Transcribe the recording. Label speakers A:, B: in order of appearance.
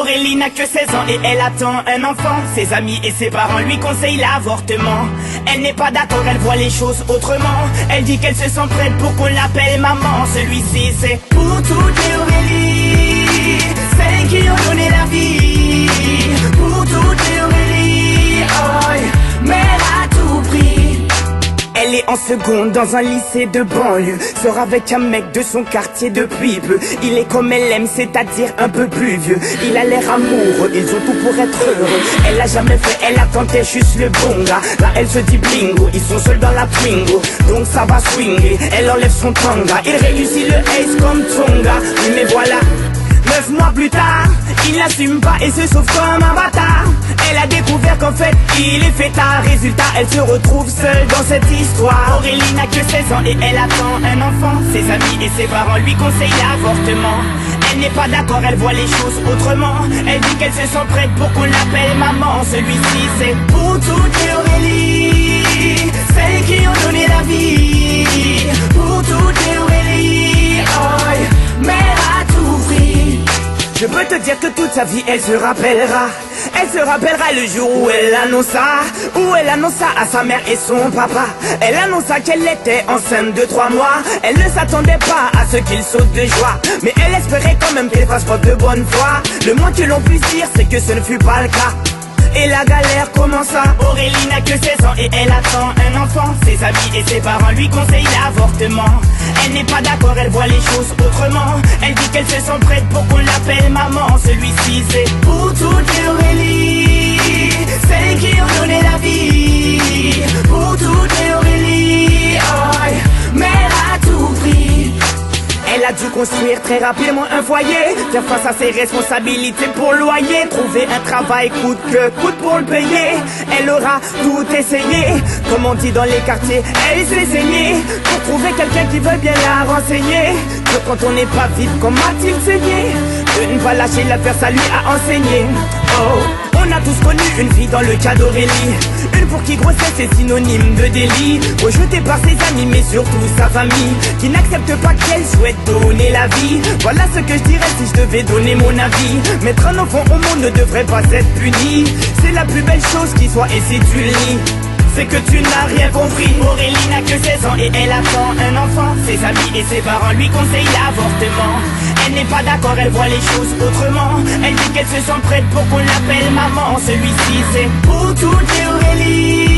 A: Aurélie n'a que 16 ans et elle attend un enfant. Ses amis et ses parents lui conseillent l'avortement. Elle n'est pas d'accord, elle voit les choses autrement. Elle dit qu'elle se sent prête pour qu'on l'appelle maman. Celui-ci c'est pour toutes les Aurélie, celles qui ont donné la vie. Pour toutes les Aurélie, oh, mère à tout prix. Elle est en seconde dans un lycée de banlieue, sort avec un mec de son quartier depuis peu. Il est comme elle aime, c'est-à-dire un peu plus vieux. Il a l'air amoureux, ils ont tout pour être heureux. Elle l'a jamais fait, elle attendait juste le bon gars. Là elle se dit bingo, ils sont seuls dans la Twingo, donc ça va swinguer. Elle enlève son tanga, il réussit le ace comme Tonga. Oui mais voilà, 9 mois plus tard, il n'assume pas et se sauve comme un bâtard. Elle a découvert qu'en fait, il est fêtard. Résultat, elle se retrouve seule dans cette histoire. Aurélie n'a que 16 ans et elle attend un enfant. Ses amis et ses parents lui conseillent l'avortement. Elle n'est pas d'accord, elle voit les choses autrement. Elle dit qu'elle se sent prête pour qu'on l'appelle maman. Celui-ci c'est pour toutes les Aurélie, celles qui ont donné la vie. Pour toutes les Aurélie, oh, mère à tout prix. Je peux te dire que toute sa vie elle se rappellera. Elle se rappellera le jour où elle annonça à sa mère et son papa. Elle annonça qu'elle était enceinte de 3 mois. Elle ne s'attendait pas à ce qu'il saute de joie, mais elle espérait quand même qu'elle fasse preuve de bonne foi. Le moins que l'on puisse dire c'est que ce ne fut pas le cas. Et la galère commença. Aurélie n'a que 16 ans et elle attend un enfant. Ses amis et ses parents lui conseillent l'avortement. Elle n'est pas d'accord, elle voit les choses autrement. Elle dit qu'elle se sent prête pour qu'on l'appelle maman. Celui-ci c'est pour toutes les Aurélie, celles qui ont donné la vie. Pour toutes les Aurélie, oh, mère à tout prix. Elle a dû construire très rapidement un foyer, faire face à ses responsabilités pour le loyer, trouver un travail coûte que coûte pour le payer. Elle aura tout essayé, comme on dit dans les quartiers, elle s'est saignée pour trouver quelqu'un qui veut bien la renseigner. Que quand on n'est pas vite, comme a-t-il saigné, de ne pas lâcher l'affaire, ça lui a enseigné. Oh, on a tous connu une fille dans le cas d'Aurélie, une pour qui grossesse est synonyme de délit, rejetée par ses amis mais surtout sa famille, qui n'accepte pas qu'elle souhaite donner la vie. Voilà ce que je dirais si je devais donner mon avis. Mettre un enfant au monde ne devrait pas être puni. C'est la plus belle chose qui soit et si tu le nies, c'est que tu n'as rien compris. Aurélie n'a que 16 ans et elle attend un enfant. Ses amis et ses parents lui conseillent l'avortement. Elle n'est pas d'accord, elle voit les choses autrement. Elle dit qu'elle se sent prête pour qu'on l'appelle maman. Celui-ci c'est pour toutes les Aurélie,